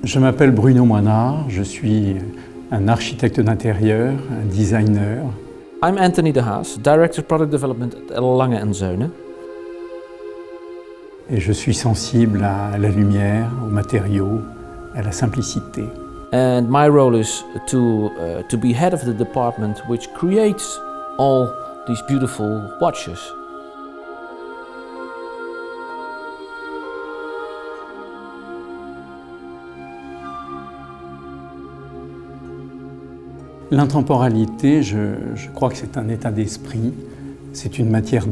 Je m'appelle Bruno Moinard, je suis un architecte d'intérieur, un designer. I'm Anthony de Haas, Director of Product Development at Lange Söhne. Et je suis sensible à la lumière, aux matériaux, à la simplicité. And my role is to be head of the department which creates all these beautiful watches. L'intemporalité, je crois que c'est un état d'esprit, c'est une manière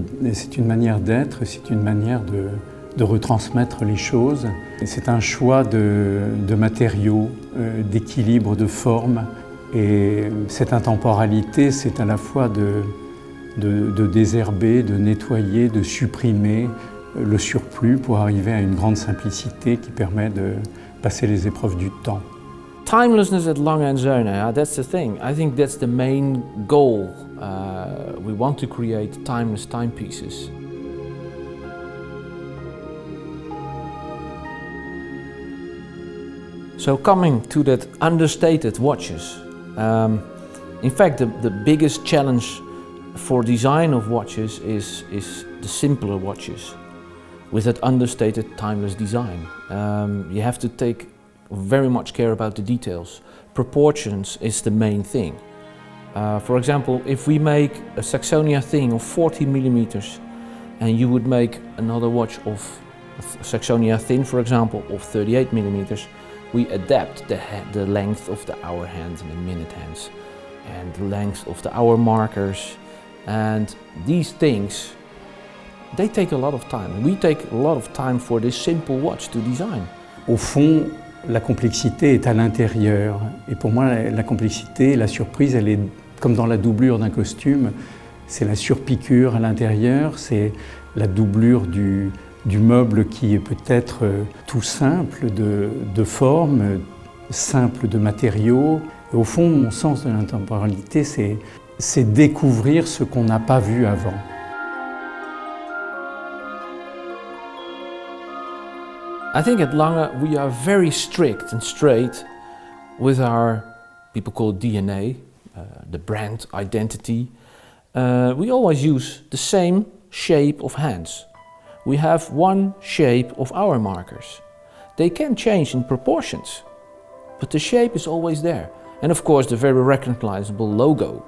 d'être, c'est une manière de retransmettre les choses. C'est un choix de matériaux, d'équilibre, de forme. Et cette intemporalité, c'est à la fois de désherber, de nettoyer, de supprimer le surplus pour arriver à une grande simplicité qui permet de passer les épreuves du temps. Timelessness at Lange Söhne, that's the thing. I think that's the main goal. We want to create timeless timepieces. So coming to that understated watches, in fact the biggest challenge for design of watches is the simpler watches with that understated timeless design. You have to take very much care about the details. Proportions is the main thing. For example, if we make a Saxonia thin of 40 millimeters and you would make another watch of Saxonia thin, for example, of 38 millimeters, we adapt the length of the hour hands and the minute hands and the length of the hour markers, and these things, they take a lot of time. We take a lot of time for this simple watch to design. Au fond, la complexité est à l'intérieur. Et pour moi, la complexité, la surprise, elle est comme dans la doublure d'un costume. C'est la surpiqûre à l'intérieur, c'est la doublure du meuble qui est peut-être tout simple de forme, simple de matériaux. Et au fond, mon sens de l'intemporalité, c'est découvrir ce qu'on n'a pas vu avant. I think at Lange we are very strict and straight with our, people call it DNA, the brand identity. We always use the same shape of hands. We have one shape of hour markers. They can change in proportions, but the shape is always there. And of course the very recognizable logo.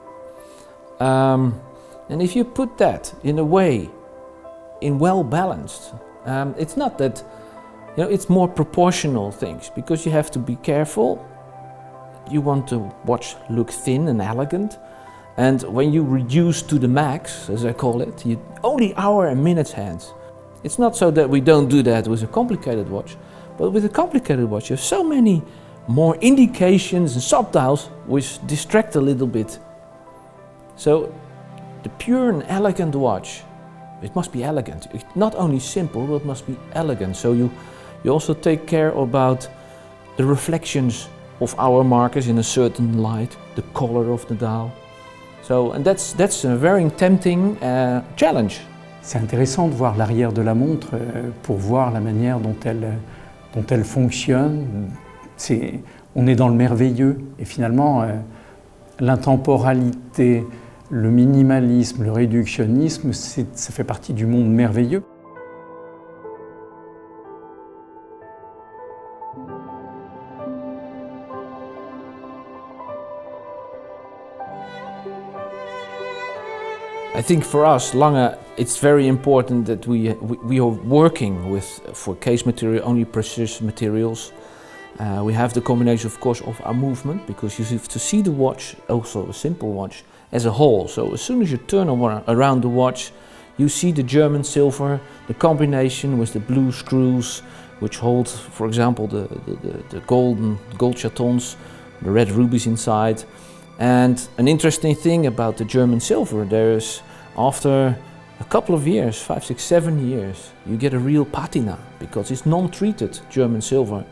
And if you put that in a way, in well balanced, it's not that, it's more proportional things, because you have to be careful. You want the watch look thin and elegant, and when you reduce to the max, as I call it, you only hour and minutes hands. It's not so that we don't do that with a complicated watch, but with a complicated watch you have so many more indications and subdials which distract a little bit. So the pure and elegant watch, it must be elegant. It's not only simple, but it must be elegant. So you also take care about the reflections of hour markers in a certain light, the color of the dial. So, and that's a very tempting challenge. C'est intéressant de voir l'arrière de la montre pour voir la manière dont elle fonctionne. On est dans le merveilleux et finalement l'intemporalité, le minimalisme, le réductionnisme, ça fait partie du monde merveilleux. I think for us, Lange, it's very important that we are working with, for case material, only precious materials. We have the combination, of course, of our movement, because you have to see the watch, also a simple watch, as a whole. So as soon as you turn around the watch, you see the German silver, the combination with the blue screws, which hold, for example, the gold chatons, the red rubies inside. And an interesting thing about the German silver, there's, after a couple of years, 5, 6, 7 years, you get a real patina, because it's non-treated German silver.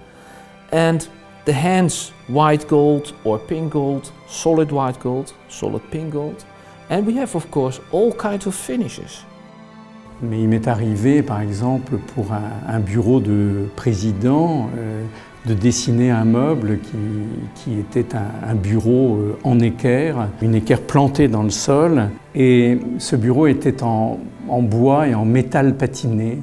And the hands, white gold or pink gold, solid white gold, solid pink gold. And we have, of course, all kinds of finishes. Mais il m'est arrivé, par exemple, pour un bureau de président, de dessiner un meuble qui était un bureau en équerre, une équerre plantée dans le sol. Et ce bureau était en bois et en métal patiné.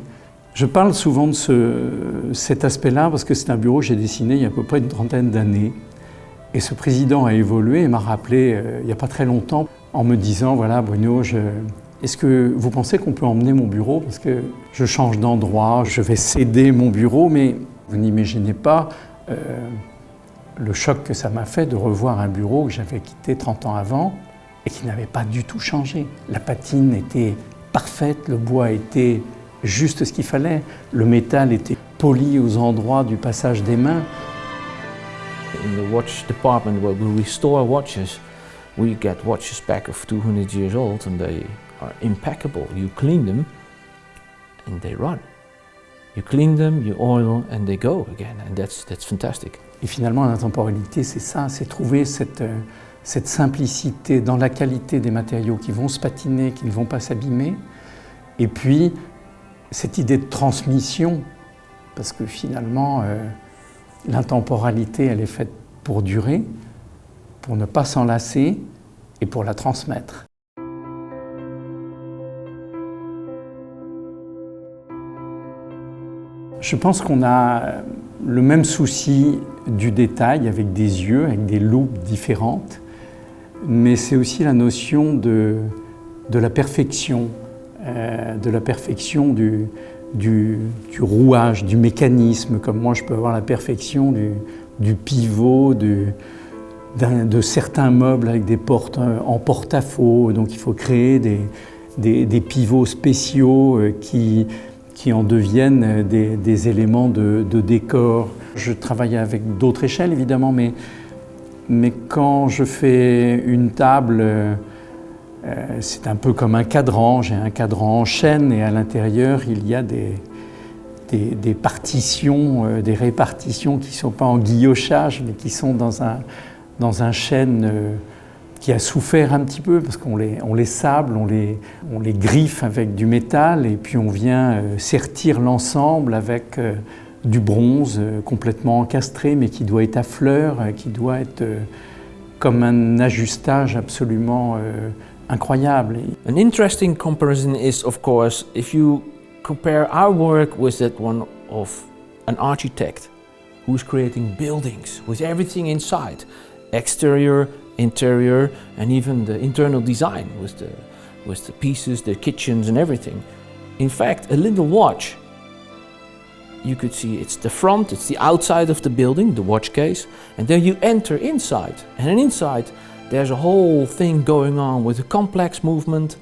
Je parle souvent de cet aspect-là parce que c'est un bureau que j'ai dessiné il y a à peu près une trentaine d'années. Et ce président a évolué et m'a rappelé il n'y a pas très longtemps en me disant « Voilà Bruno, est-ce que vous pensez qu'on peut emmener mon bureau? Parce que je change d'endroit, je vais céder mon bureau, mais vous n'imaginez pas le choc que ça m'a fait de revoir un bureau que j'avais quitté 30 ans avant et qui n'avait pas du tout changé. La patine était parfaite, le bois était juste ce qu'il fallait, le métal était poli aux endroits du passage des mains. In the watch department where we restore watches, we get watches back of 200 years old and they are impeccable. You clean them and they run. You clean them, you oil and they go again, and that's fantastic. Et finalement, l'intemporalité, c'est ça, c'est trouver cette simplicité dans la qualité des matériaux qui vont se patiner, qui ne vont pas s'abîmer, et puis cette idée de transmission, parce que finalement, l'intemporalité, elle est faite pour durer, pour ne pas s'enlacer et pour la transmettre. Je pense qu'on a le même souci du détail avec des yeux, avec des loupes différentes, mais c'est aussi la notion de la perfection du rouage, du mécanisme, comme moi je peux avoir la perfection du pivot, de certains meubles avec des portes en porte-à-faux, donc il faut créer des pivots spéciaux qui en deviennent des éléments de décor. Je travaille avec d'autres échelles évidemment, mais quand je fais une table, c'est un peu comme un cadran. J'ai un cadran en chêne et à l'intérieur il y a des partitions, des répartitions qui ne sont pas en guillochage, mais qui sont dans un chêne qui a souffert un petit peu parce qu'on les sable, on les griffe avec du métal et puis on vient sertir l'ensemble avec du bronze complètement encastré mais qui doit être à fleurs, qui doit être comme un ajustage absolument incroyable. An interesting comparison is, of course, if you compare our work with that one of an architect who's creating buildings with everything inside, exterior, interior, and even the internal design with the pieces, the kitchens and everything. In fact, a little watch, you could see it's the front, it's the outside of the building, the watch case, and then you enter inside. And then inside there's a whole thing going on with a complex movement,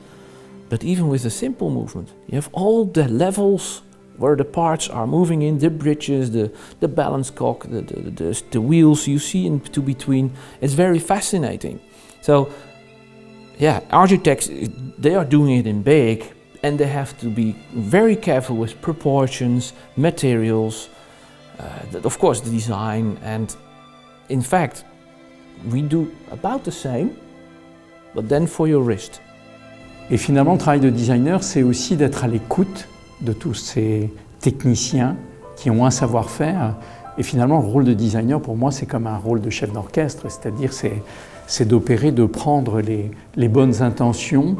but even with a simple movement. You have all the levels where the parts are moving in, the bridges, the balance cock, the wheels you see in between. It's very fascinating. So yeah, architects, they are doing it in big and they have to be very careful with proportions, materials, of course the design, and in fact we do about the same, but then for your wrist. Et finalement, le travail de designer, c'est aussi d'être à l'écoute de tous ces techniciens qui ont un savoir-faire. Et finalement, le rôle de designer, pour moi, c'est comme un rôle de chef d'orchestre, c'est-à-dire c'est d'opérer, de prendre les bonnes intentions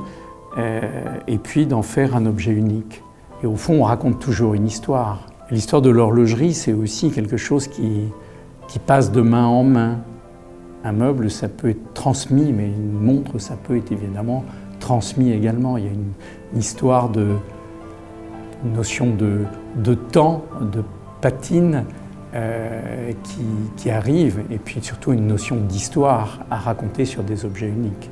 et puis d'en faire un objet unique. Et au fond, on raconte toujours une histoire. L'histoire de l'horlogerie, c'est aussi quelque chose qui passe de main en main. Un meuble, ça peut être transmis, mais une montre, ça peut être évidemment transmis également. Il y a une histoire une notion de temps, de patine qui arrive, et puis surtout une notion d'histoire à raconter sur des objets uniques.